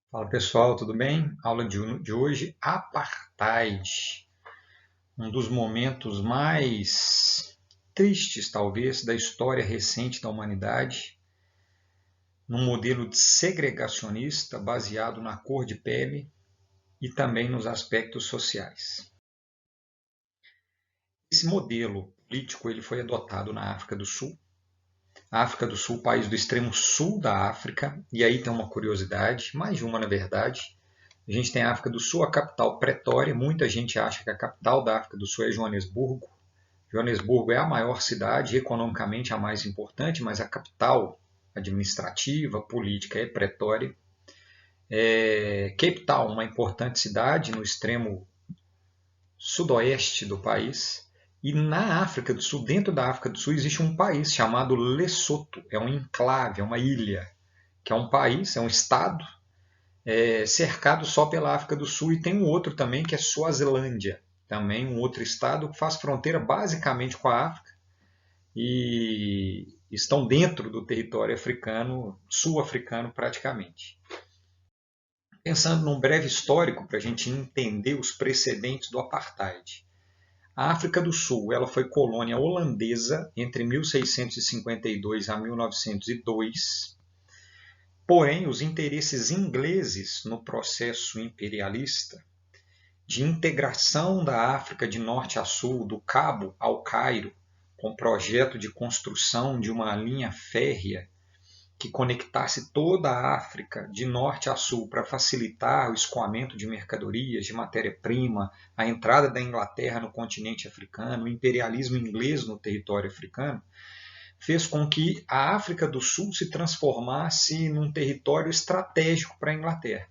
Fala pessoal, tudo bem? Aula de hoje, Apartheid. Um dos momentos mais tristes, talvez, da história recente da humanidade, num modelo segregacionista baseado na cor de pele e também nos aspectos sociais. Esse modelo político ele foi adotado na África do Sul. A África do Sul, país do extremo sul da África, e aí tem uma curiosidade, mais de uma na verdade. A gente tem a África do Sul, a capital Pretória. Muita gente acha que a capital da África do Sul é Joanesburgo. Joanesburgo é a maior cidade, economicamente a mais importante, mas a capital administrativa, política é Pretória. Cape Town, uma importante cidade no extremo sudoeste do país. E na África do Sul, dentro da África do Sul, existe um país chamado Lesoto. É um enclave, é uma ilha, que é um país, é um estado cercado só pela África do Sul, e tem um outro também que é Suazilândia, também um outro estado que faz fronteira basicamente com a África e estão dentro do território africano, sul-africano praticamente. Pensando num breve histórico para a gente entender os precedentes do apartheid. A África do Sul ela foi colônia holandesa entre 1652 a 1902. Porém, os interesses ingleses no processo imperialista de integração da África de norte a sul, do Cabo ao Cairo, com projeto de construção de uma linha férrea que conectasse toda a África de norte a sul para facilitar o escoamento de mercadorias, de matéria-prima, a entrada da Inglaterra no continente africano, o imperialismo inglês no território africano, fez com que a África do Sul se transformasse num território estratégico para a Inglaterra.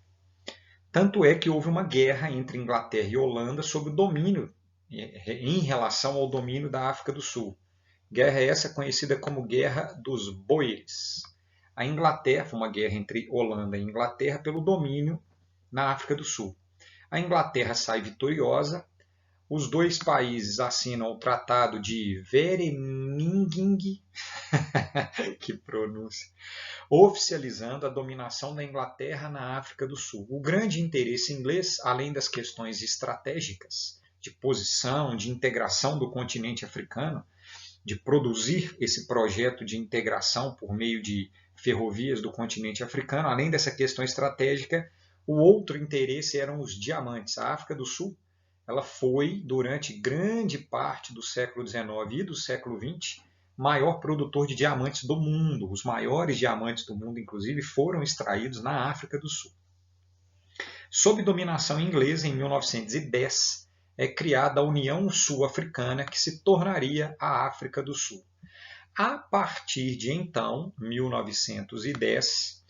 Tanto é que houve uma guerra entre Inglaterra e Holanda sobre o domínio em relação ao domínio da África do Sul. Guerra essa conhecida como Guerra dos Boeres. A Inglaterra foi uma guerra entre Holanda e Inglaterra pelo domínio na África do Sul. A Inglaterra sai vitoriosa, os dois países assinam o Tratado de Vereeniging, que pronúncia, oficializando a dominação da Inglaterra na África do Sul. O grande interesse inglês, além das questões estratégicas, de posição, de integração do continente africano, de produzir esse projeto de integração por meio de ferrovias do continente africano, além dessa questão estratégica, o outro interesse eram os diamantes. A África do Sul ela foi, durante grande parte do século XIX e do século XX, maior produtor de diamantes do mundo. Os maiores diamantes do mundo, inclusive, foram extraídos na África do Sul. Sob dominação inglesa, em 1910, é criada a União Sul-Africana, que se tornaria a África do Sul. A partir de então, 1910,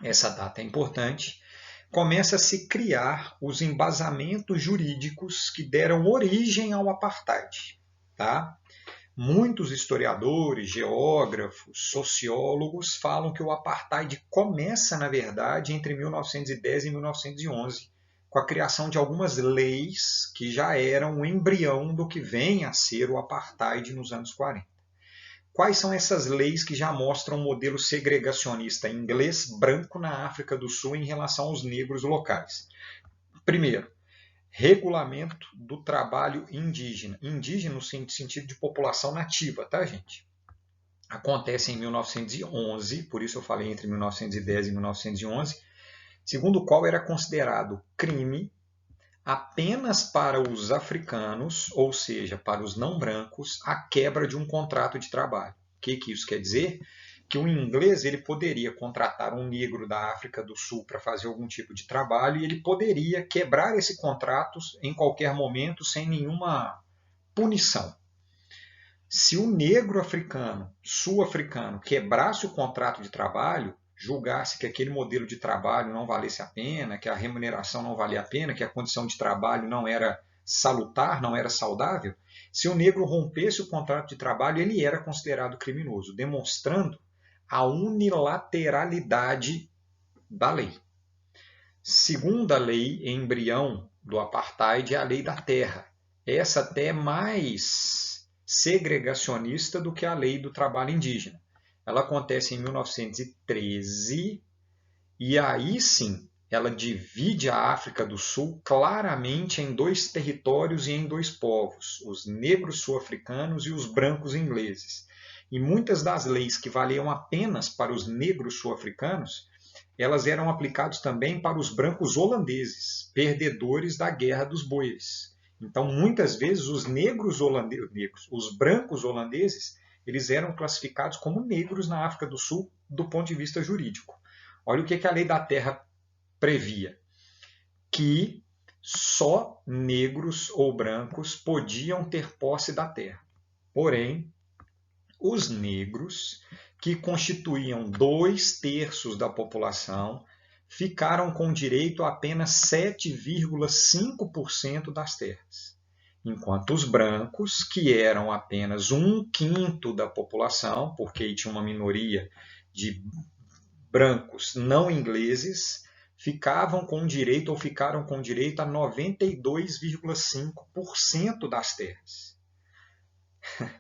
essa data é importante, começa a se criar os embasamentos jurídicos que deram origem ao apartheid. Tá? Muitos historiadores, geógrafos, sociólogos falam que o apartheid começa, na verdade, entre 1910 e 1911, com a criação de algumas leis que já eram o embrião do que vem a ser o apartheid nos anos 40. Quais são essas leis que já mostram um modelo segregacionista inglês branco na África do Sul em relação aos negros locais? Primeiro, regulamento do trabalho indígena. Indígena no sentido de população nativa, tá, gente? Acontece em 1911, por isso eu falei entre 1910 e 1911, segundo o qual era considerado crime apenas para os africanos, ou seja, para os não brancos, a quebra de um contrato de trabalho. O que isso quer dizer? Que o inglês ele poderia contratar um negro da África do Sul para fazer algum tipo de trabalho e ele poderia quebrar esse contrato em qualquer momento sem nenhuma punição. Se o negro africano, sul-africano, quebrasse o contrato de trabalho, julgasse que aquele modelo de trabalho não valesse a pena, que a remuneração não valia a pena, que a condição de trabalho não era salutar, não era saudável, se o negro rompesse o contrato de trabalho, ele era considerado criminoso, demonstrando a unilateralidade da lei. Segunda lei, embrião do apartheid, é a lei da terra. Essa até é mais segregacionista do que a lei do trabalho indígena. Ela acontece em 1913 E aí sim, ela divide a África do Sul claramente em dois territórios e em dois povos, os negros sul-africanos e os brancos ingleses. E muitas das leis que valiam apenas para os negros sul-africanos, elas eram aplicadas também para os brancos holandeses, perdedores da Guerra dos Boeres. Então, muitas vezes, os brancos holandeses, eles eram classificados como negros na África do Sul do ponto de vista jurídico. Olha o que a lei da terra previa: que só negros ou brancos podiam ter posse da terra. Porém, os negros, que constituíam 2/3 da população, ficaram com direito a apenas 7,5% das terras, enquanto os brancos, que eram apenas 1/5 da população, porque tinha uma minoria de brancos não ingleses, ficaram com direito a 92,5% das terras.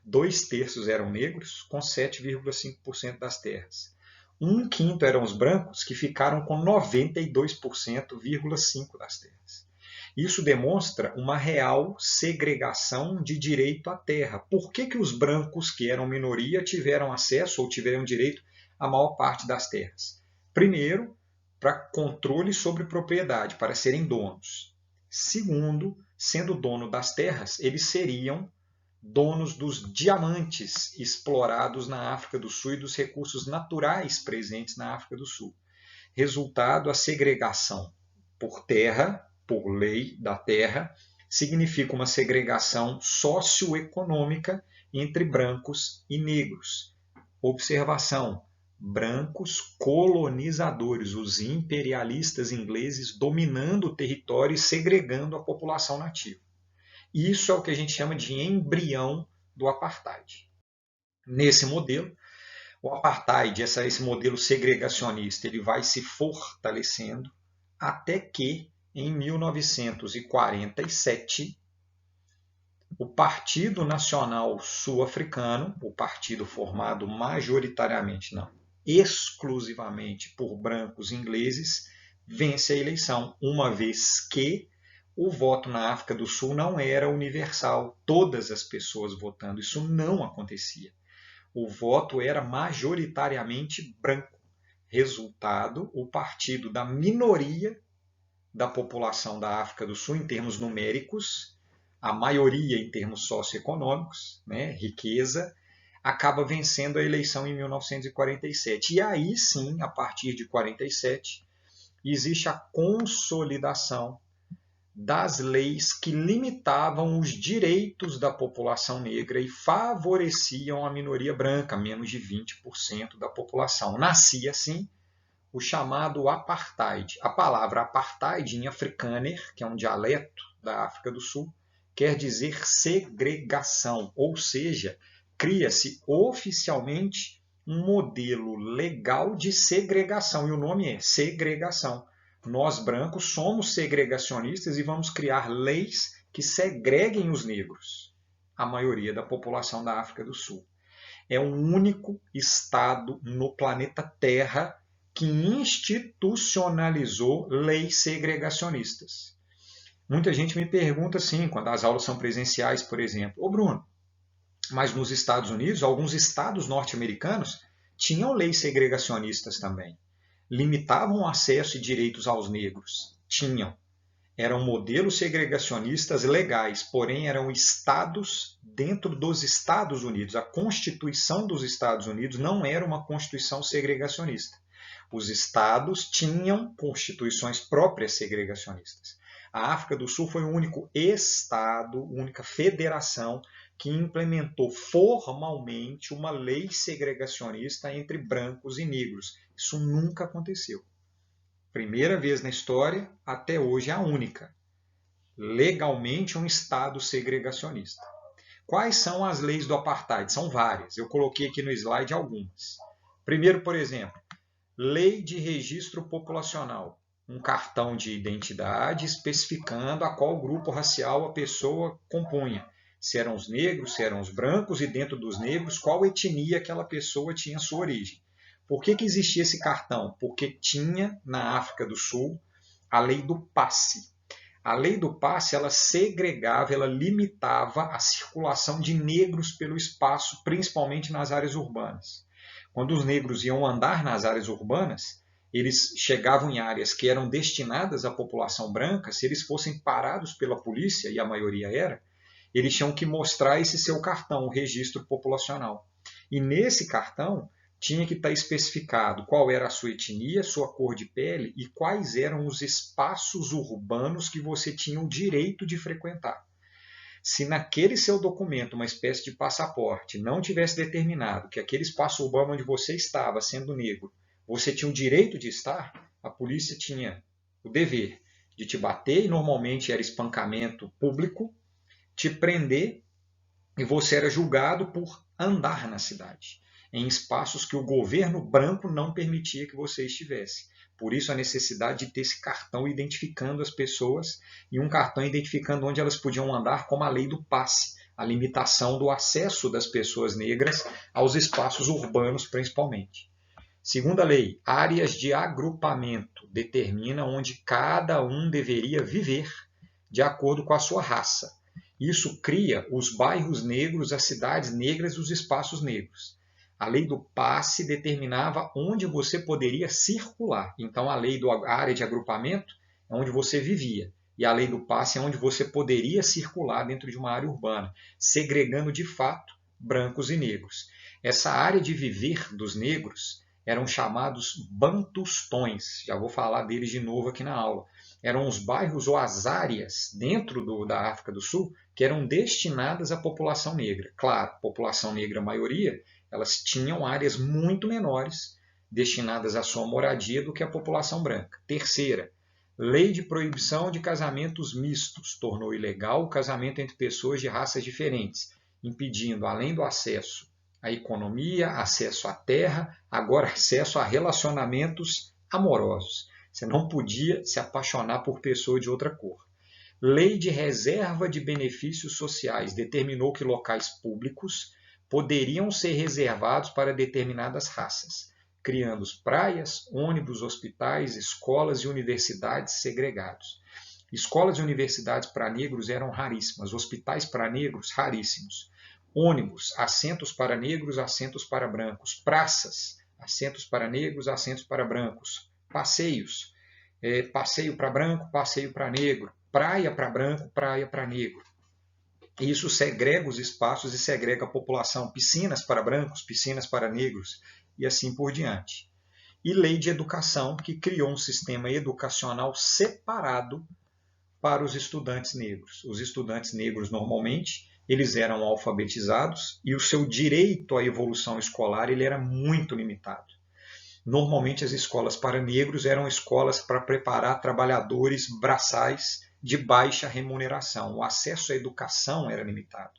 2/3 eram negros, com 7,5% das terras. 1/5 eram os brancos, que ficaram com 92,5% das terras. Isso demonstra uma real segregação de direito à terra. Por que os brancos, que eram minoria, tiveram acesso ou tiveram direito à maior parte das terras? Primeiro, para controle sobre propriedade, para serem donos. Segundo, sendo dono das terras, eles seriam donos dos diamantes explorados na África do Sul e dos recursos naturais presentes na África do Sul. Resultado, a segregação por terra, por lei da terra, significa uma segregação socioeconômica entre brancos e negros. Observação: brancos colonizadores, os imperialistas ingleses dominando o território e segregando a população nativa. Isso é o que a gente chama de embrião do apartheid. Nesse modelo, o apartheid, esse modelo segregacionista, ele vai se fortalecendo até que, em 1947, o Partido Nacional Sul-Africano, o partido formado majoritariamente, não, exclusivamente por brancos ingleses, vence a eleição, uma vez que o voto na África do Sul não era universal, todas as pessoas votando, isso não acontecia. O voto era majoritariamente branco. Resultado, o partido da minoria da população da África do Sul, em termos numéricos, a maioria em termos socioeconômicos, né, riqueza, acaba vencendo a eleição em 1947. E aí sim, a partir de 47, existe a consolidação das leis que limitavam os direitos da população negra e favoreciam a minoria branca, menos de 20% da população. Nascia, assim, o chamado apartheid. A palavra apartheid, em afrikaner, que é um dialeto da África do Sul, quer dizer segregação, ou seja, cria-se oficialmente um modelo legal de segregação, e o nome é segregação. Nós, brancos, somos segregacionistas e vamos criar leis que segreguem os negros, a maioria da população da África do Sul. É o único estado no planeta Terra que institucionalizou leis segregacionistas. Muita gente me pergunta assim, quando as aulas são presenciais, por exemplo: ô Bruno, mas nos Estados Unidos, alguns estados norte-americanos tinham leis segregacionistas também. Limitavam o acesso e direitos aos negros. Tinham. Eram modelos segregacionistas legais, porém eram estados dentro dos Estados Unidos. A Constituição dos Estados Unidos não era uma Constituição segregacionista. Os estados tinham constituições próprias segregacionistas. A África do Sul foi o único estado, única federação que implementou formalmente uma lei segregacionista entre brancos e negros. Isso nunca aconteceu. Primeira vez na história, até hoje é a única. Legalmente um estado segregacionista. Quais são as leis do apartheid? São várias. Eu coloquei aqui no slide algumas. Primeiro, por exemplo, Lei de Registro Populacional. Um cartão de identidade especificando a qual grupo racial a pessoa compunha. Se eram os negros, se eram os brancos, e dentro dos negros, qual etnia aquela pessoa tinha sua origem. Por que existia esse cartão? Porque tinha na África do Sul a lei do passe. A lei do passe, ela segregava, ela limitava a circulação de negros pelo espaço, principalmente nas áreas urbanas. Quando os negros iam andar nas áreas urbanas, eles chegavam em áreas que eram destinadas à população branca, se eles fossem parados pela polícia, e a maioria era, eles tinham que mostrar esse seu cartão, o registro populacional. E nesse cartão tinha que estar especificado qual era a sua etnia, sua cor de pele e quais eram os espaços urbanos que você tinha o direito de frequentar. Se naquele seu documento, uma espécie de passaporte, não tivesse determinado que aquele espaço urbano onde você estava, sendo negro, você tinha o direito de estar, a polícia tinha o dever de te bater, e normalmente era espancamento público, te prender, e você era julgado por andar na cidade, em espaços que o governo branco não permitia que você estivesse. Por isso a necessidade de ter esse cartão identificando as pessoas e um cartão identificando onde elas podiam andar, como a lei do passe, a limitação do acesso das pessoas negras aos espaços urbanos principalmente. Segunda lei, áreas de agrupamento, determina onde cada um deveria viver de acordo com a sua raça. Isso cria os bairros negros, as cidades negras e os espaços negros. A lei do passe determinava onde você poderia circular. Então, a lei da área de agrupamento é onde você vivia. E a lei do passe é onde você poderia circular dentro de uma área urbana, segregando de fato brancos e negros. Essa área de viver dos negros eram chamados bantustões. Já vou falar deles de novo aqui na aula. Eram os bairros ou as áreas dentro da África do Sul que eram destinadas à população negra. Claro, população negra, a maioria, elas tinham áreas muito menores destinadas à sua moradia do que a população branca. Terceira, lei de proibição de casamentos mistos tornou ilegal o casamento entre pessoas de raças diferentes, impedindo, além do acesso à economia, acesso à terra, agora acesso a relacionamentos amorosos. Você não podia se apaixonar por pessoa de outra cor. Lei de reserva de benefícios sociais determinou que locais públicos poderiam ser reservados para determinadas raças, criando praias, ônibus, hospitais, escolas e universidades segregados. Escolas e universidades para negros eram raríssimas, hospitais para negros raríssimos. Ônibus, assentos para negros, assentos para brancos. Praças, assentos para negros, assentos para brancos. Passeios, passeio para branco, passeio para negro. Praia para branco, praia para negro. Isso segrega os espaços e segrega a população. Piscinas para brancos, piscinas para negros e assim por diante. E lei de educação, que criou um sistema educacional separado para os estudantes negros. Os estudantes negros, normalmente, eles eram alfabetizados e o seu direito à evolução escolar ele era muito limitado. Normalmente, as escolas para negros eram escolas para preparar trabalhadores braçais de baixa remuneração. O acesso à educação era limitado.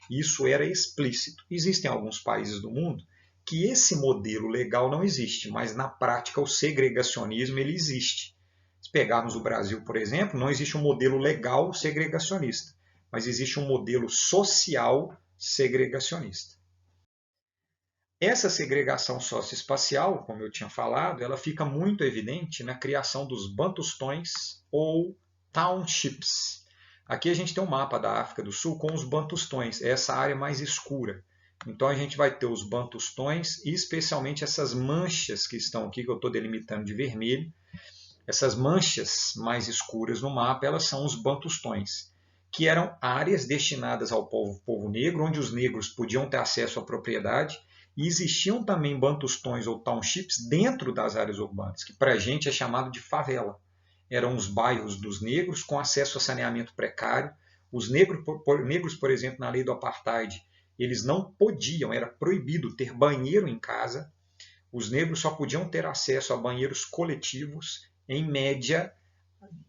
Isso era explícito. Existem alguns países do mundo que esse modelo legal não existe, mas na prática o segregacionismo ele existe. Se pegarmos o Brasil, por exemplo, não existe um modelo legal segregacionista, mas existe um modelo social segregacionista. Essa segregação socioespacial, como eu tinha falado, ela fica muito evidente na criação dos bantustões ou townships. Aqui a gente tem um mapa da África do Sul com os bantustões, essa área mais escura. Então a gente vai ter os bantustões e especialmente essas manchas que estão aqui, que eu estou delimitando de vermelho. Essas manchas mais escuras no mapa, elas são os bantustões, que eram áreas destinadas ao povo negro, onde os negros podiam ter acesso à propriedade, e existiam também bantustões ou townships dentro das áreas urbanas, que para a gente é chamado de favela. Eram os bairros dos negros com acesso a saneamento precário. Os negros, por exemplo, na lei do apartheid, eles não podiam, era proibido ter banheiro em casa. Os negros só podiam ter acesso a banheiros coletivos, em média,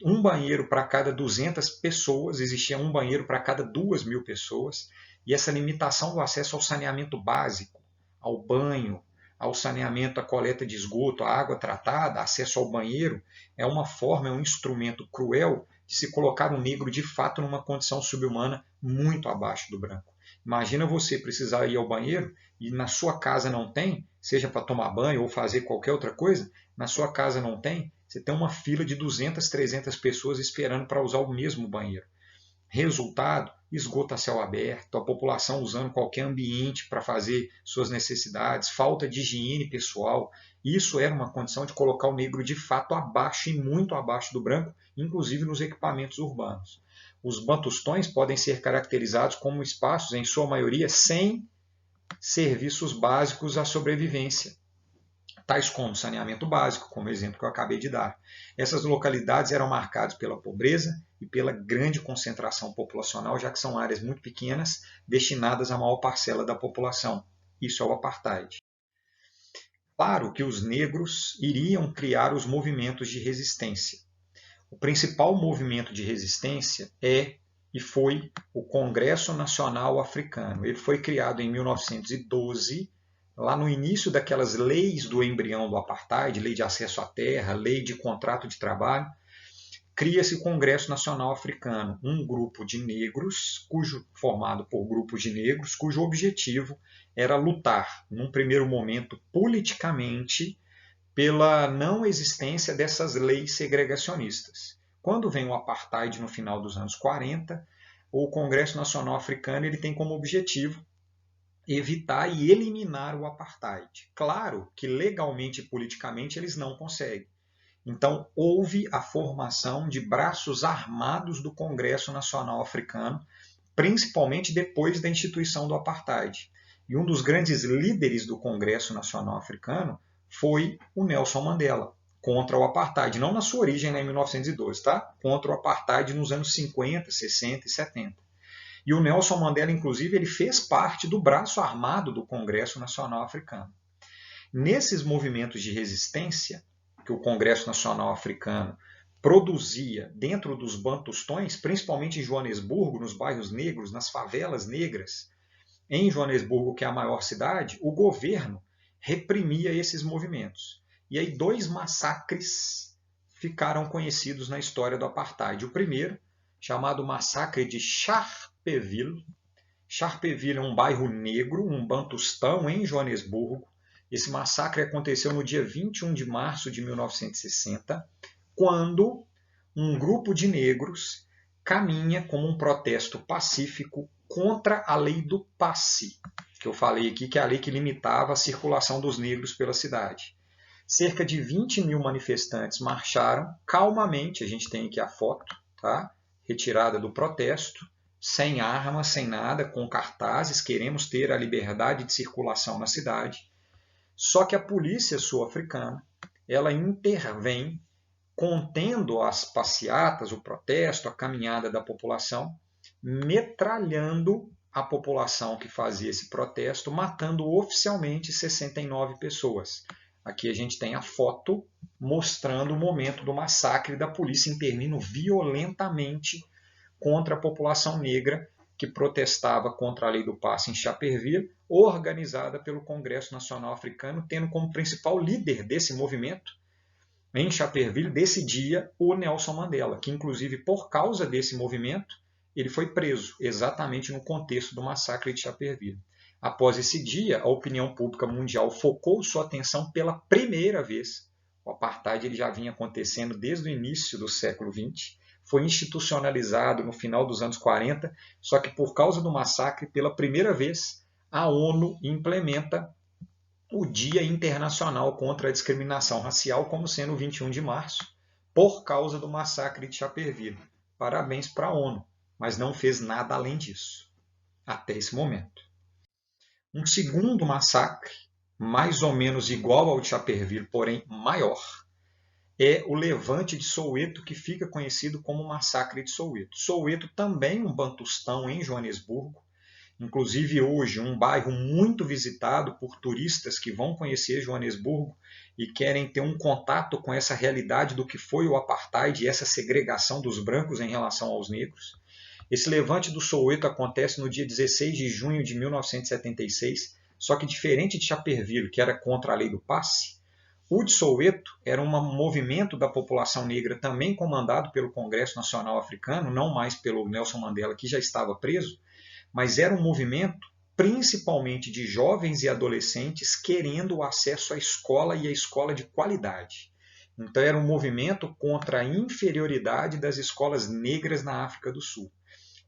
um banheiro para cada 200 pessoas, existia um banheiro para cada 2.000 pessoas, e essa limitação do acesso ao saneamento básico, ao banho, ao saneamento, à coleta de esgoto, à água tratada, acesso ao banheiro, é uma forma, é um instrumento cruel de se colocar o negro de fato numa condição subhumana muito abaixo do branco. Imagina você precisar ir ao banheiro e na sua casa não tem, seja para tomar banho ou fazer qualquer outra coisa, na sua casa não tem, você tem uma fila de 200, 300 pessoas esperando para usar o mesmo banheiro. Resultado, esgoto a céu aberto, a população usando qualquer ambiente para fazer suas necessidades, falta de higiene pessoal. Isso era uma condição de colocar o negro de fato abaixo e muito abaixo do branco, inclusive nos equipamentos urbanos. Os bantustões podem ser caracterizados como espaços, em sua maioria, sem serviços básicos à sobrevivência, tais como saneamento básico, como o exemplo que eu acabei de dar. Essas localidades eram marcadas pela pobreza e pela grande concentração populacional, já que são áreas muito pequenas, destinadas à maior parcela da população. Isso é o apartheid. Claro que os negros iriam criar os movimentos de resistência. O principal movimento de resistência é e foi o Congresso Nacional Africano. Ele foi criado em 1912, lá no início daquelas leis do embrião do apartheid, lei de acesso à terra, lei de contrato de trabalho. Cria-se o Congresso Nacional Africano, um grupo de negros, formado por grupos de negros, cujo objetivo era lutar, num primeiro momento, politicamente, pela não existência dessas leis segregacionistas. Quando vem o apartheid no final dos anos 40, o Congresso Nacional Africano ele tem como objetivo evitar e eliminar o apartheid. Claro que legalmente e politicamente eles não conseguem. Então, houve a formação de braços armados do Congresso Nacional Africano, principalmente depois da instituição do apartheid. E um dos grandes líderes do Congresso Nacional Africano foi o Nelson Mandela, contra o apartheid, não na sua origem lá em 1912, tá? Contra o apartheid nos anos 50, 60 e 70. E o Nelson Mandela, inclusive, ele fez parte do braço armado do Congresso Nacional Africano. Nesses movimentos de resistência que o Congresso Nacional Africano produzia dentro dos bantustões, principalmente em Joanesburgo, nos bairros negros, nas favelas negras, em Joanesburgo, que é a maior cidade, o governo reprimia esses movimentos. E aí 2 massacres ficaram conhecidos na história do apartheid. O primeiro, chamado Massacre de Sharpeville. Sharpeville é um bairro negro, um bantustão em Joanesburgo. Esse massacre aconteceu no dia 21 de março de 1960, quando um grupo de negros caminha como um protesto pacífico contra a lei do passe, que eu falei aqui, que é a lei que limitava a circulação dos negros pela cidade. Cerca de 20 mil manifestantes marcharam calmamente, a gente tem aqui a foto, tá? Retirada do protesto, sem armas, sem nada, com cartazes, queremos ter a liberdade de circulação na cidade. Só que a polícia sul-africana, ela intervém contendo as passeatas, o protesto, a caminhada da população, metralhando a população que fazia esse protesto, matando oficialmente 69 pessoas. Aqui a gente tem a foto mostrando o momento do massacre da polícia intervindo violentamente contra a população negra que protestava contra a lei do passe em Sharpeville, organizada pelo Congresso Nacional Africano, tendo como principal líder desse movimento, em Sharpeville, desse dia, o Nelson Mandela, que inclusive por causa desse movimento, ele foi preso, exatamente no contexto do massacre de Sharpeville. Após esse dia, a opinião pública mundial focou sua atenção pela primeira vez. O apartheid ele já vinha acontecendo desde o início do século XX, foi institucionalizado no final dos anos 40, só que por causa do massacre, pela primeira vez, a ONU implementa o Dia Internacional contra a Discriminação Racial como sendo o 21 de março, por causa do massacre de Sharpeville. Parabéns para a ONU, mas não fez nada além disso, até esse momento. Um segundo massacre, mais ou menos igual ao de Sharpeville, porém maior, é o levante de Soweto, que fica conhecido como o Massacre de Soweto. Soweto também um bantustão em Joanesburgo, inclusive hoje um bairro muito visitado por turistas que vão conhecer Joanesburgo e querem ter um contato com essa realidade do que foi o apartheid e essa segregação dos brancos em relação aos negros. Esse levante do Soweto acontece no dia 16 de junho de 1976, só que diferente de Sharpeville, que era contra a lei do passe, o de Soweto era um movimento da população negra também comandado pelo Congresso Nacional Africano, não mais pelo Nelson Mandela, que já estava preso, mas era um movimento principalmente de jovens e adolescentes querendo o acesso à escola e à escola de qualidade. Então era um movimento contra a inferioridade das escolas negras na África do Sul.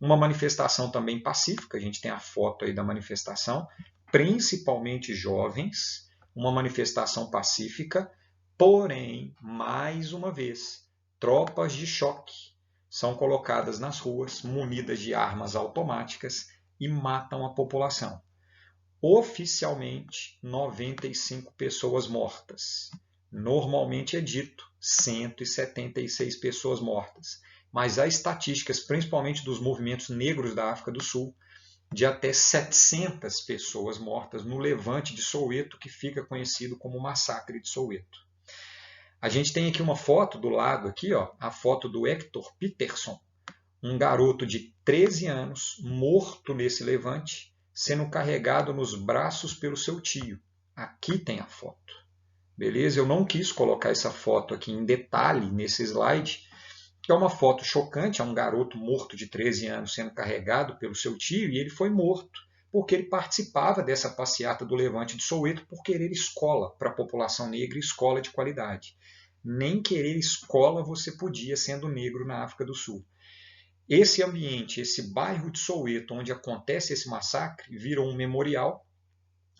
Uma manifestação também pacífica, a gente tem a foto aí da manifestação, principalmente jovens, uma manifestação pacífica, porém, mais uma vez, tropas de choque são colocadas nas ruas, munidas de armas automáticas e matam a população. Oficialmente, 95 pessoas mortas. Normalmente é dito 176 pessoas mortas. Mas há estatísticas, principalmente dos movimentos negros da África do Sul, de até 700 pessoas mortas no levante de Soweto, que fica conhecido como o Massacre de Soweto. A gente tem aqui uma foto do lado, aqui, ó, a foto do Hector Peterson, um garoto de 13 anos, morto nesse levante, sendo carregado nos braços pelo seu tio. Aqui tem a foto. Beleza? Eu não quis colocar essa foto aqui em detalhe nesse slide, que é uma foto chocante, é um garoto morto de 13 anos sendo carregado pelo seu tio, e ele foi morto porque ele participava dessa passeata do levante de Soweto por querer escola para a população negra, escola de qualidade. Nem querer escola você podia sendo negro na África do Sul. Esse ambiente, esse bairro de Soweto, onde acontece esse massacre, virou um memorial,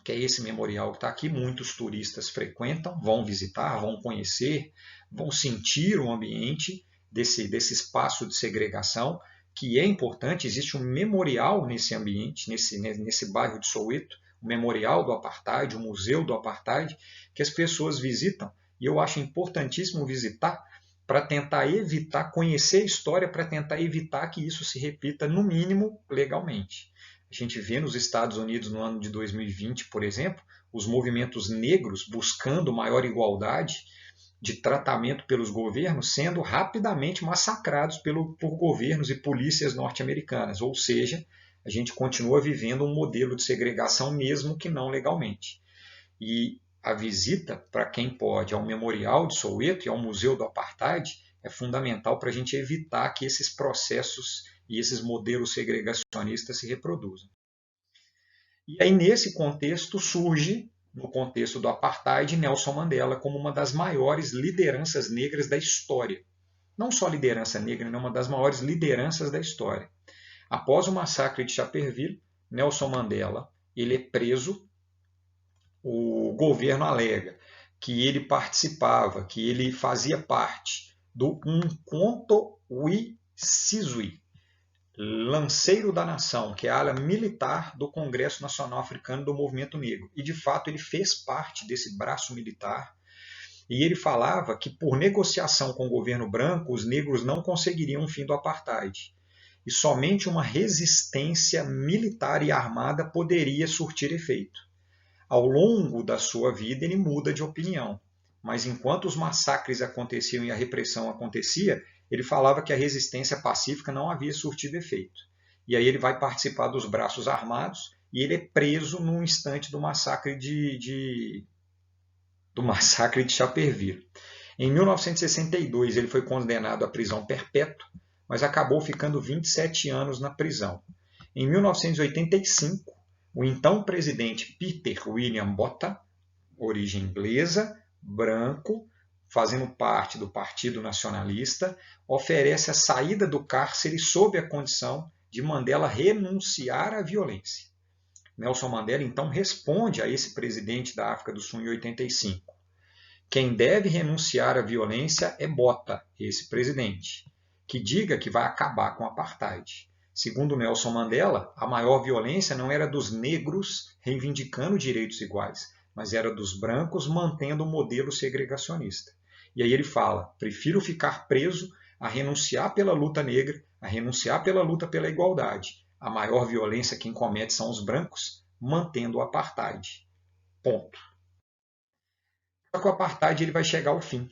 que é esse memorial que está aqui, muitos turistas frequentam, vão visitar, vão conhecer, vão sentir o ambiente desse espaço de segregação, que é importante. Existe um memorial nesse ambiente, nesse bairro de Soweto, o memorial do Apartheid, o museu do Apartheid, que as pessoas visitam, e eu acho importantíssimo visitar para tentar evitar, conhecer a história, para tentar evitar que isso se repita, no mínimo, legalmente. A gente vê nos Estados Unidos, no ano de 2020, por exemplo, os movimentos negros buscando maior igualdade de tratamento pelos governos sendo rapidamente massacrados por governos e polícias norte-americanas. Ou seja, a gente continua vivendo um modelo de segregação, mesmo que não legalmente. E a visita, para quem pode, ao Memorial de Soweto e ao Museu do Apartheid é fundamental para a gente evitar que esses processos e esses modelos segregacionistas se reproduzam. E aí, nesse contexto, surge, no contexto do Apartheid, Nelson Mandela como uma das maiores lideranças negras da história. Não só liderança negra, mas uma das maiores lideranças da história. Após o massacre de Sharpeville, Nelson Mandela ele é preso. O governo alega que ele participava, que ele fazia parte do Umkhonto we Sizwe, lanceiro da nação, que é a ala militar do Congresso Nacional Africano do Movimento Negro. E, de fato, ele fez parte desse braço militar. E ele falava que, por negociação com o governo branco, os negros não conseguiriam o fim do apartheid. E somente uma resistência militar e armada poderia surtir efeito. Ao longo da sua vida, ele muda de opinião. Mas enquanto os massacres aconteciam e a repressão acontecia, ele falava que a resistência pacífica não havia surtido efeito. E aí ele vai participar dos braços armados e ele é preso no instante do massacre de Sharpeville. Em 1962, ele foi condenado à prisão perpétua, mas acabou ficando 27 anos na prisão. Em 1985, o então presidente Peter William Botha, origem inglesa, branco, fazendo parte do Partido Nacionalista, oferece a saída do cárcere sob a condição de Mandela renunciar à violência. Nelson Mandela então responde a esse presidente da África do Sul em 85. Quem deve renunciar à violência é Botha, esse presidente, que diga que vai acabar com o apartheid. Segundo Nelson Mandela, a maior violência não era dos negros reivindicando direitos iguais, mas era dos brancos mantendo o modelo segregacionista. E aí ele fala, prefiro ficar preso a renunciar pela luta negra, a renunciar pela luta pela igualdade. A maior violência quem comete são os brancos, mantendo o apartheid. Ponto. Só que o apartheid ele vai chegar ao fim.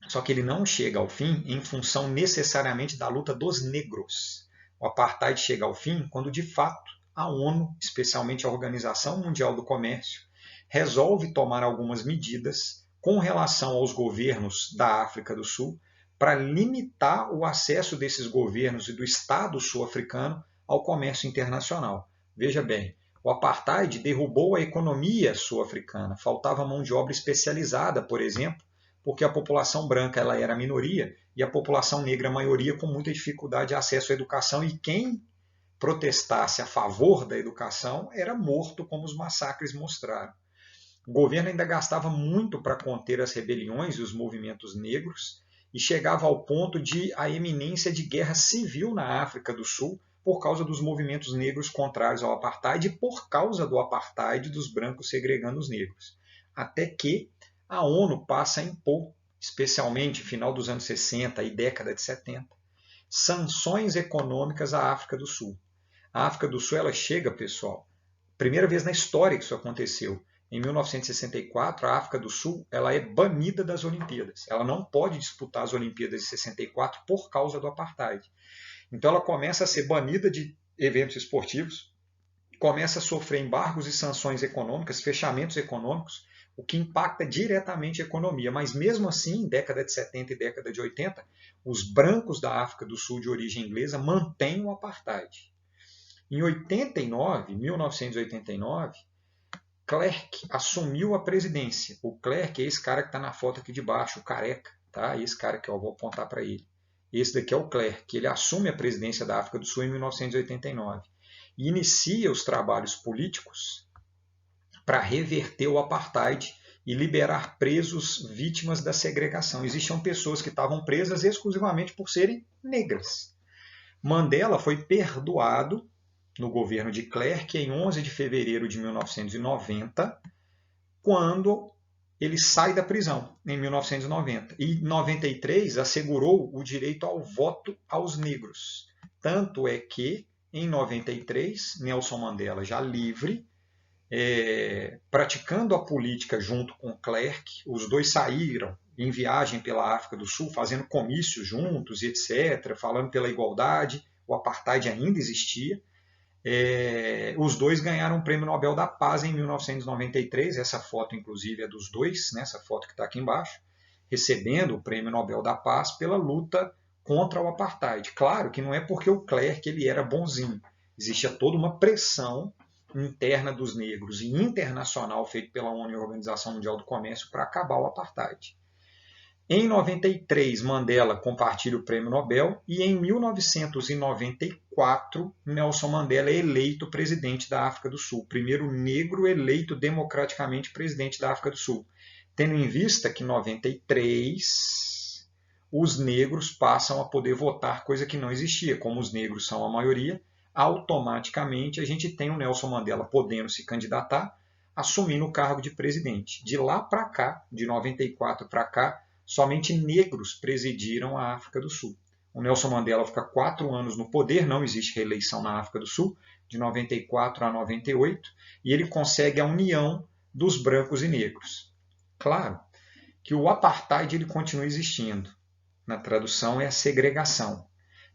Só que ele não chega ao fim em função necessariamente da luta dos negros. O apartheid chega ao fim quando, de fato, a ONU, especialmente a Organização Mundial do Comércio, resolve tomar algumas medidas com relação aos governos da África do Sul para limitar o acesso desses governos e do Estado sul-africano ao comércio internacional. Veja bem, O apartheid derrubou a economia sul-africana. Faltava mão de obra especializada, por exemplo, porque a população branca ela era a minoria e a população negra a maioria, com muita dificuldade de acesso à educação, e quem protestasse a favor da educação era morto, como os massacres mostraram. O governo ainda gastava muito para conter as rebeliões e os movimentos negros e chegava ao ponto de a eminência de guerra civil na África do Sul por causa dos movimentos negros contrários ao apartheid e por causa do apartheid dos brancos segregando os negros. Até que a ONU passa a impor, especialmente no final dos anos 60 e década de 70, sanções econômicas à África do Sul. A África do Sul ela chega, pessoal, primeira vez na história que isso aconteceu. Em 1964, a África do Sul ela é banida das Olimpíadas. Ela não pode disputar as Olimpíadas de 64 por causa do apartheid. Então ela começa a ser banida de eventos esportivos, começa a sofrer embargos e sanções econômicas, fechamentos econômicos, o que impacta diretamente a economia. Mas mesmo assim, década de 70 e década de 80, os brancos da África do Sul de origem inglesa mantêm o apartheid. Em 1989, Klerk assumiu a presidência. O Klerk é esse cara que está na foto aqui de baixo, o careca, tá? Esse cara que eu vou apontar para ele. Esse daqui é o Klerk. Ele assume a presidência da África do Sul em 1989 e inicia os trabalhos políticos para reverter o apartheid e liberar presos vítimas da segregação. Existiam pessoas que estavam presas exclusivamente por serem negras. Mandela foi perdoado no governo de Klerk em 11 de fevereiro de 1990, quando ele sai da prisão, em 1990. E em 93 assegurou o direito ao voto aos negros. Tanto é que, em 93, Nelson Mandela, já livre, praticando a política junto com Klerk, os dois saíram em viagem pela África do Sul, fazendo comícios juntos, etc., falando pela igualdade. O apartheid ainda existia. Os dois ganharam o Prêmio Nobel da Paz em 1993, essa foto inclusive é dos dois, né, essa foto que está aqui embaixo, recebendo o Prêmio Nobel da Paz pela luta contra o apartheid. Claro que não é porque o Klerk ele era bonzinho, existia toda uma pressão interna dos negros e internacional feita pela ONU e a Organização Mundial do Comércio para acabar o apartheid. Em 93, Mandela compartilha o Prêmio Nobel e em 1994, Nelson Mandela é eleito presidente da África do Sul, primeiro negro eleito democraticamente presidente da África do Sul, tendo em vista que em 93 os negros passam a poder votar, coisa que não existia. Como os negros são a maioria, automaticamente a gente tem o Nelson Mandela podendo se candidatar, assumindo o cargo de presidente. De lá para cá, de 94 para cá, somente negros presidiram a África do Sul. O Nelson Mandela fica 4 anos no poder, não existe reeleição na África do Sul, de 94 a 98, e ele consegue a união dos brancos e negros. Claro que o apartheid ele continua existindo. Na tradução é a segregação.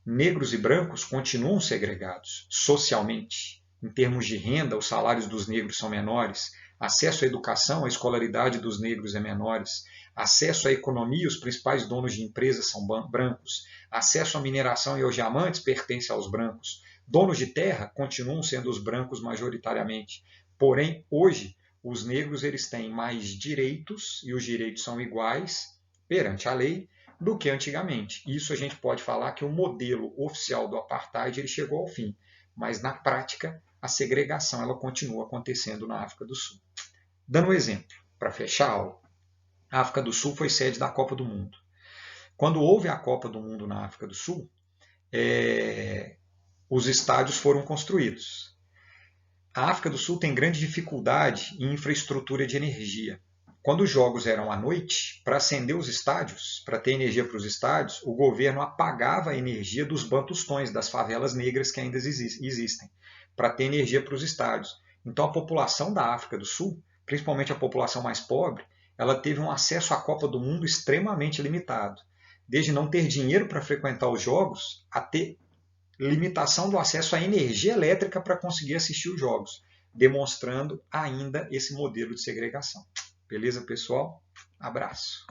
Negros e brancos continuam segregados socialmente. Em termos de renda, os salários dos negros são menores, acesso à educação, a escolaridade dos negros é menores, acesso à economia, os principais donos de empresas são brancos, acesso à mineração e aos diamantes pertence aos brancos, donos de terra continuam sendo os brancos majoritariamente. Porém, hoje, os negros eles têm mais direitos, e os direitos são iguais perante a lei, do que antigamente. Isso a gente pode falar que o modelo oficial do apartheid ele chegou ao fim, mas na prática a segregação ela continua acontecendo na África do Sul. Dando um exemplo, para fechar a aula, a África do Sul foi sede da Copa do Mundo. Quando houve a Copa do Mundo na África do Sul, os estádios foram construídos. A África do Sul tem grande dificuldade em infraestrutura de energia. Quando os jogos eram à noite, para acender os estádios, para ter energia para os estádios, o governo apagava a energia dos bantustões, das favelas negras que ainda existem, para ter energia para os estádios. Então a população da África do Sul, principalmente a população mais pobre, ela teve um acesso à Copa do Mundo extremamente limitado. Desde não ter dinheiro para frequentar os jogos, a ter limitação do acesso à energia elétrica para conseguir assistir os jogos, demonstrando ainda esse modelo de segregação. Beleza, pessoal? Abraço.